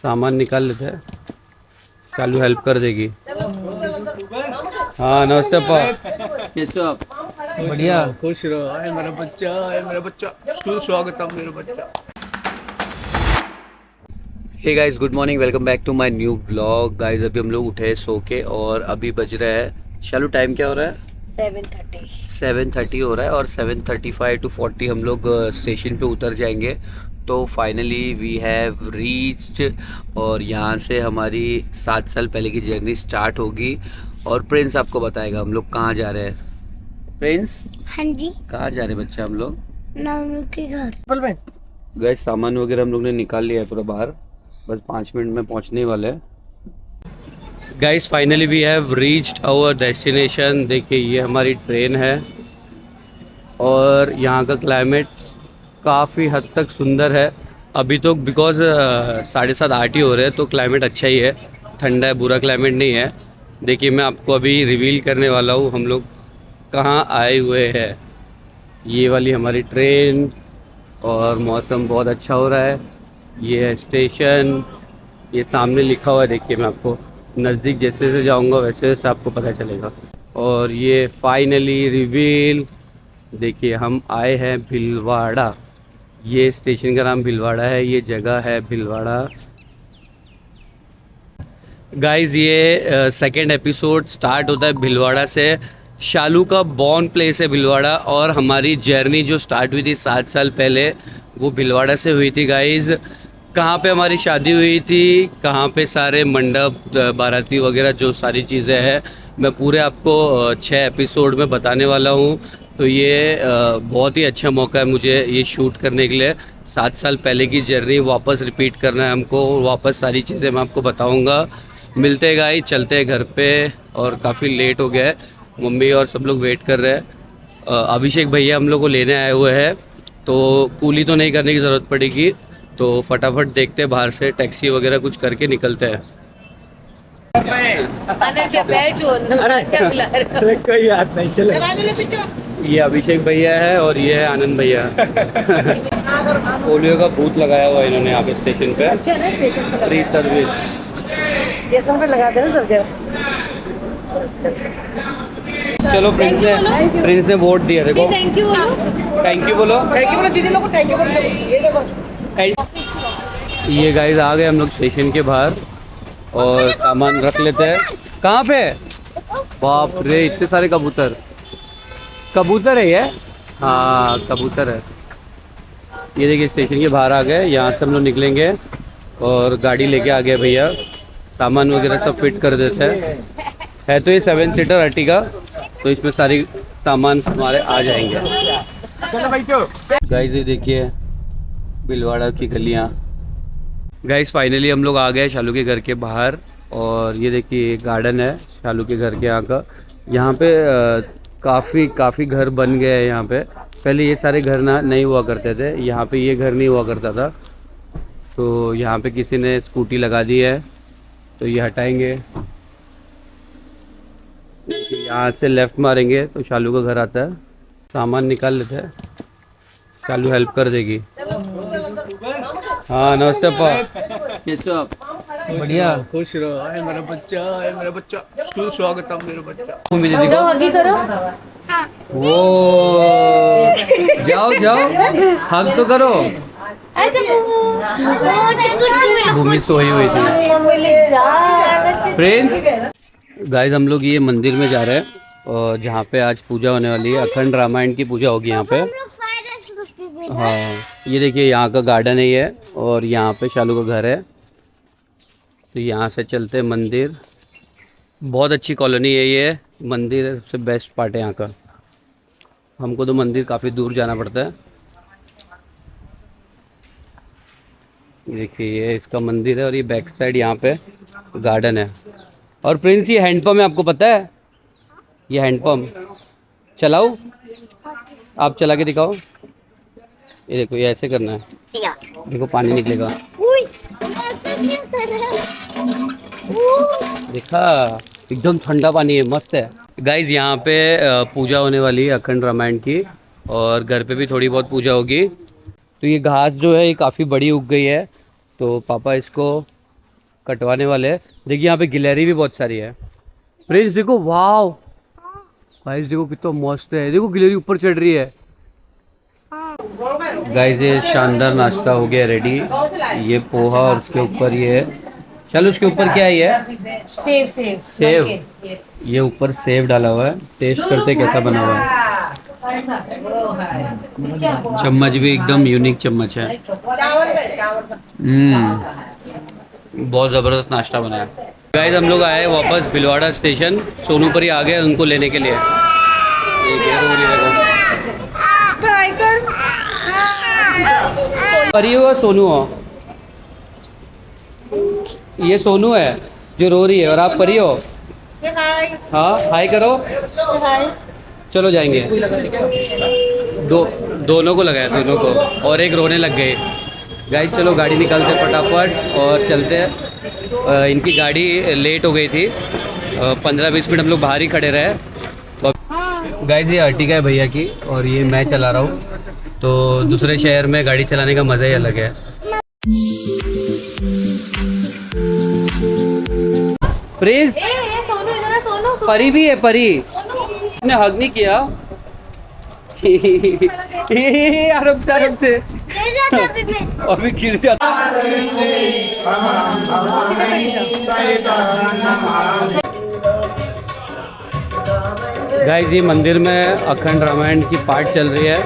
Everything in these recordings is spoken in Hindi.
सामान निकाल लेते हैं, चालू हेल्प कर देगी। हाँ नमस्ते पापा, कैसे हो आप? बढ़िया, खुश रहो। आए मेरा बच्चा, आए मेरा बच्चा, सुस्वागतम मेरा बच्चा। Hey guys, good morning, welcome back to my new blog. Guys अभी हम लोग उठे सो के और अभी बज रहा है, शालू टाइम क्या हो रहा है? 7:30 हो रहा है और 7:35 to 40 हम लोग स्टेशन पे उतर जाएंगे। तो फाइनली वी हैव रीच्ड और यहाँ से हमारी 7 साल पहले की जर्नी स्टार्ट होगी। और प्रिंस आपको बताएगा हम लोग कहाँ जा रहे हैं। प्रिंस, हाँ जी, कहाँ जा रहे हैं बच्चे हम लोग? नानू के घर। गैस सामान वगैरह हम लोग ने निकाल लिया है पूरा बाहर, बस 5 मिनट में पहुंचने वाले हैं। Guys finally we have reached our destination. देखिए ये हमारी ट्रेन है और यहाँ का क्लाइमेट काफ़ी हद तक सुंदर है। अभी तो बिकॉज 7:30-8 ही हो रहे हैं तो क्लाइमेट अच्छा ही है, ठंडा है, बुरा क्लाइमेट नहीं है। देखिए मैं आपको अभी रिवील करने वाला हूँ हम लोग कहाँ आए हुए हैं। ये वाली हमारी ट्रेन और मौसम बहुत अच्छा हो रहा है। ये है स्टेशन, ये सामने लिखा हुआ है, देखिए मैं आपको नज़दीक जैसे जैसे जाऊंगा वैसे वैसे आपको पता चलेगा। और ये फाइनली रिवील, देखिए हम आए हैं भीलवाड़ा। ये स्टेशन का नाम भीलवाड़ा है, ये जगह है भीलवाड़ा। गाइस ये सेकंड एपिसोड स्टार्ट होता है भीलवाड़ा से। शालू का बॉर्न प्लेस है भीलवाड़ा और हमारी जर्नी जो स्टार्ट हुई थी 7 साल पहले वो भीलवाड़ा से हुई थी। गाइस कहाँ पे हमारी शादी हुई थी, कहाँ पे सारे मंडप बाराती वगैरह जो सारी चीज़ें हैं, मैं पूरे आपको 6 एपिसोड में बताने वाला हूँ। तो ये बहुत ही अच्छा मौका है मुझे ये शूट करने के लिए। 7 साल पहले की जर्नी वापस रिपीट करना है हमको, वापस सारी चीज़ें मैं आपको बताऊँगा। मिलते हैं गाइस, चलते हैं घर पे और काफ़ी लेट हो गया है, मम्मी और सब लोग वेट कर रहे हैं। अभिषेक भैया हम लोग को लेने आए हुए हैं तो कूली तो नहीं करने की ज़रूरत पड़ेगी, तो फटाफट देखते हैं बाहर से टैक्सी वगैरह कुछ करके निकलते हैं। कोई याद नहीं, चले। ये अभिषेक भैया है और ये है आनंद भैया। पोलियो का बूथ लगाया हुआ है इन्होंने यहाँ पे स्टेशन पे। अच्छा है ना, स्टेशन पे फ्री सर्विस स्टेशन पे लगाते हैं ना सब जगह। चलो प्रिंस ने वोट दिया, देखो थैंक यू बोलो, थैंक यू बोलो, थैंक यू बोलो दीदी लोग को, थैंक यू बोलो। ये देखो ये गाइस आ गए हम लोग स्टेशन के बाहर और सामान रख लेते हैं। कहाँ पे? बाप रे इतने सारे कबूतर, कबूतर है ये? हाँ कबूतर है। ये देखिए स्टेशन के बाहर आ गए, यहाँ से हम लोग निकलेंगे और गाड़ी लेके आ गए भैया, सामान वगैरह सब फिट कर देते हैं। है तो ये 7 सीटर अर्टिगा, तो इसमें सारी सामान हमारे आ जाएंगे। चलो भाई क्यों? गाइस ये देखिए भीलवाड़ा की गलियाँ। गाइस फाइनली हम लोग आ गए शालू के घर के बाहर और ये देखिए गार्डन है शालू के घर के यहाँ का। यहाँ पे काफ़ी घर बन गए हैं यहाँ पे। पहले ये सारे घर ना नहीं हुआ करते थे, यहाँ पे ये घर नहीं हुआ करता था, तो यहाँ पे किसी ने स्कूटी लगा दी है तो ये हटाएंगे। यहाँ से लेफ़्ट मारेंगे तो शालू का घर आता है। सामान निकाल लेते हैं, शालू हेल्प कर देगी। हाँ नमस्ते पापा, कैसे हो आप? बढ़िया, खुश रहो। आए मेरा बच्चा, आए मेरा बच्चा, सुस्वागतम मेरा बच्चा। मुझे दिखाओ। जाओ हगी करो। वो जाओ जाओ हग तो करो। भूमि सोई हुई थी। प्रिंस, गाइस हम लोग ये मंदिर में जा रहे हैं और जहाँ पे आज पूजा होने वाली है, अखंड रामायण की पूजा होगी यहाँ पे। हाँ ये देखिए यहाँ का गार्डन है ये और यहाँ पे शालू का घर है। तो यहाँ से चलते हैं मंदिर, बहुत अच्छी कॉलोनी है ये, मंदिर है सबसे बेस्ट पार्ट है यहाँ का। हमको तो मंदिर काफ़ी दूर जाना पड़ता है। देखिए ये इसका मंदिर है और ये बैक साइड यहाँ पे गार्डन है। और प्रिंस ये हैंडपम्प है, आपको पता है? ये हैंडपम्प चलाओ, आप चला के दिखाओ। ये देखो ये ऐसे करना है, देखो पानी निकलेगा। देखा एकदम ठंडा पानी है, मस्त है। गाइज यहाँ पे पूजा होने वाली है अखंड रामायण की और घर पे भी थोड़ी बहुत पूजा होगी। तो ये घास जो है ये काफ़ी बड़ी उग गई है, तो पापा इसको कटवाने वाले हैं। देखिए यहाँ पे गिलहरी भी बहुत सारी है। प्रिंस देखो, वाव गाइस देखो कितना मस्त है। देखो गिलहरी ऊपर चढ़ रही है। गाइस ये शानदार नाश्ता हो गया रेडी। ये पोहा और उसके ऊपर ये, चलो उसके ऊपर क्या है ये? सेव। ये ऊपर सेव डाला हुआ है। टेस्ट करते कैसा बना हुआ है। चम्मच भी एकदम यूनिक चम्मच है। बहुत ज़बरदस्त नाश्ता बना है। गाइस हम लोग आए वापस भीलवाड़ा स्टेशन। सोनू परी आ गए उनको लेने के लिए। परी हो सोनू हो? ये सोनू है जो रो रही है और आप परी हो। हाँ हाय करो। चलो जाएंगे। दोनों को लगाया, दोनों को, और एक रोने लग गए। गाइस चलो गाड़ी निकालते फटाफट और चलते हैं। इनकी गाड़ी लेट हो गई थी, 15-20 मिनट हम लोग बाहर ही खड़े रहे। तो गाइस ये अर्टिगा है भैया की और ये मैं चला रहा हूँ। तो दूसरे शहर में गाड़ी चलाने का मज़ा ही अलग है। प्रिंस सोनू परी भी है। परी ने हग नहीं किया। आराम से अभी गिर जाता। गाइस ये मंदिर में अखंड रामायण की पाठ चल रही है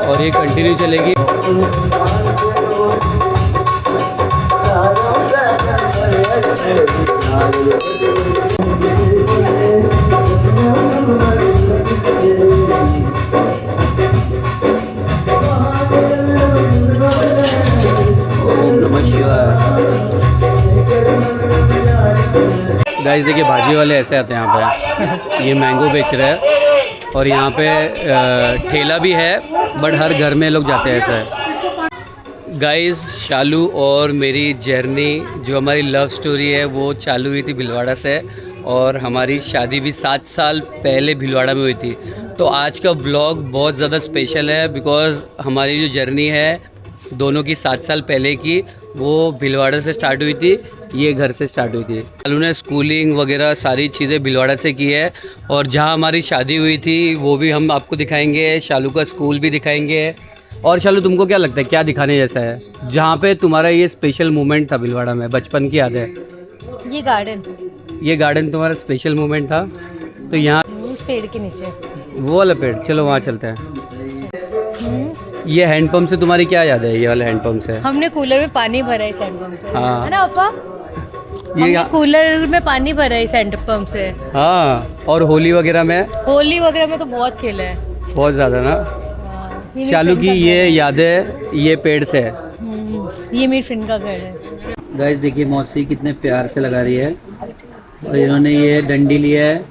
और ये कंटिन्यू चलेगी। गाइस देखिए भाजी वाले ऐसे आते हैं यहाँ पे। ये मैंगो बेच रहे हैं और यहाँ पे ठेला भी है, बट हर घर में लोग जाते हैं ऐसे। गाइस शालू और मेरी जर्नी, जो हमारी लव स्टोरी है, वो चालू हुई थी भीलवाड़ा से और हमारी शादी भी 7 साल पहले भीलवाड़ा में हुई थी। तो आज का ब्लॉग बहुत ज़्यादा स्पेशल है बिकॉज़ हमारी जो जर्नी है दोनों की 7 साल पहले की, वो भीलवाड़ा से स्टार्ट हुई थी, ये घर से स्टार्ट हुई थी। शालू ने स्कूलिंग वगैरह सारी चीज़ें भीलवाड़ा से की है और जहाँ हमारी शादी हुई थी वो भी हम आपको दिखाएंगे, शालू का स्कूल भी दिखाएंगे। और शालू तुमको क्या लगता है क्या दिखाने जैसा है जहाँ पे तुम्हारा ये स्पेशल मोमेंट था भीलवाड़ा में, बचपन की याद है? ये गार्डन तुम्हारा स्पेशल मोमेंट था। तो यहाँ उस पेड़ के नीचे, वो वाला पेड़, चलो वहाँ चलते हैं। ये हैंडपम्प से तुम्हारी क्या याद है? ये वाला हैंडपम्प से हमने कूलर में पानी भरा इस हैंडपंप से, हाँ। है ना पापा? हमने कूलर में पानी भरा इस हैंडपंप से। हाँ, और होली वगैरह में तो बहुत खेला है, बहुत ज़्यादा ना। ये शालू की ये यादें ये पेड़ से है। ये मेरी फ्रेंड का घर है। गाइस देखिए मौसी कितने प्यार से लगा रही है और इन्होंने ये डंडी लिया है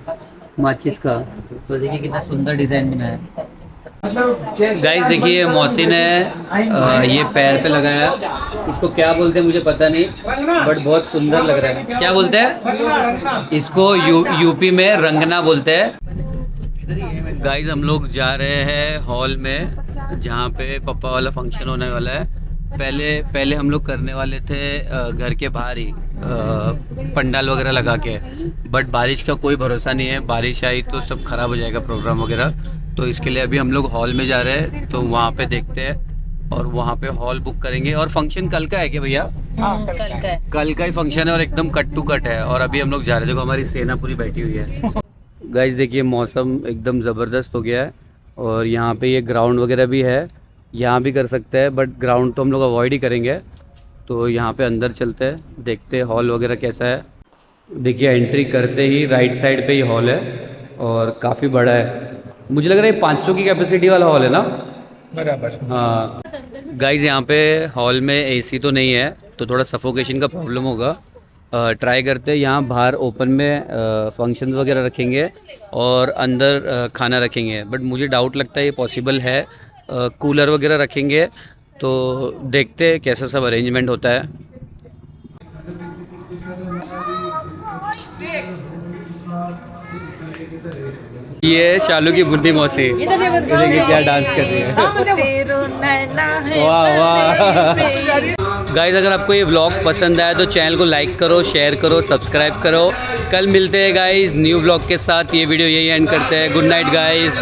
माचिस का। तो देखिए कितना सुंदर डिज़ाइन बना है। गाइस देखिए मौसी ने ये पैर पे लगाया, इसको क्या बोलते हैं मुझे पता नहीं, बट बहुत सुंदर लग रहा है। क्या बोलते हैं इसको? यूपी में रंगना बोलते हैं। गाइस हम लोग जा रहे हैं हॉल में जहाँ पे पप्पा वाला फंक्शन होने वाला है। पहले हम लोग करने वाले थे घर के बाहर ही पंडाल वगैरह लगा के, बट बारिश का कोई भरोसा नहीं है, बारिश आई तो सब खराब हो जाएगा प्रोग्राम वगैरह। तो इसके लिए अभी हम लोग हॉल में जा रहे हैं, तो वहाँ पे देखते हैं और वहाँ पे हॉल बुक करेंगे। और फंक्शन कल का है क्या भैया? कल का ही फंक्शन है और एकदम कट टू कट है। और अभी हम लोग जा रहे हैं, देखो हमारी सेना पूरी बैठी हुई है। गाइस देखिए मौसम एकदम ज़बरदस्त हो गया है और यहाँ पे ये ग्राउंड वगैरह भी है, यहाँ भी कर सकते हैं, बट ग्राउंड तो हम लोग अवॉइड ही करेंगे। तो यहाँ पे अंदर चलते हैं, देखते हैं हॉल वगैरह कैसा है। देखिए एंट्री करते ही राइट साइड पे ही हॉल है और काफ़ी बड़ा है। मुझे लग रहा है 500 की कैपेसिटी वाला हॉल है ना? बराबर। हाँ गाइस यहाँ पे हॉल में एसी तो नहीं है तो थोड़ा सफोकेशन का प्रॉब्लम होगा। ट्राई करते हैं यहाँ बाहर ओपन में फंक्शन वगैरह रखेंगे और अंदर खाना रखेंगे, बट मुझे डाउट लगता है ये पॉसिबल है। कूलर वगैरह रखेंगे तो देखते हैं कैसा सब अरेंजमेंट होता है। ये शालू की बुढ़ी मौसी देखिए क्या डांस कर रही है। वाह वाह। गाइस अगर आपको ये व्लॉग पसंद आया तो चैनल को लाइक करो, शेयर करो, सब्सक्राइब करो। कल मिलते हैं गाइस न्यू व्लॉग के साथ। ये वीडियो यही एंड करते हैं। Good night guys.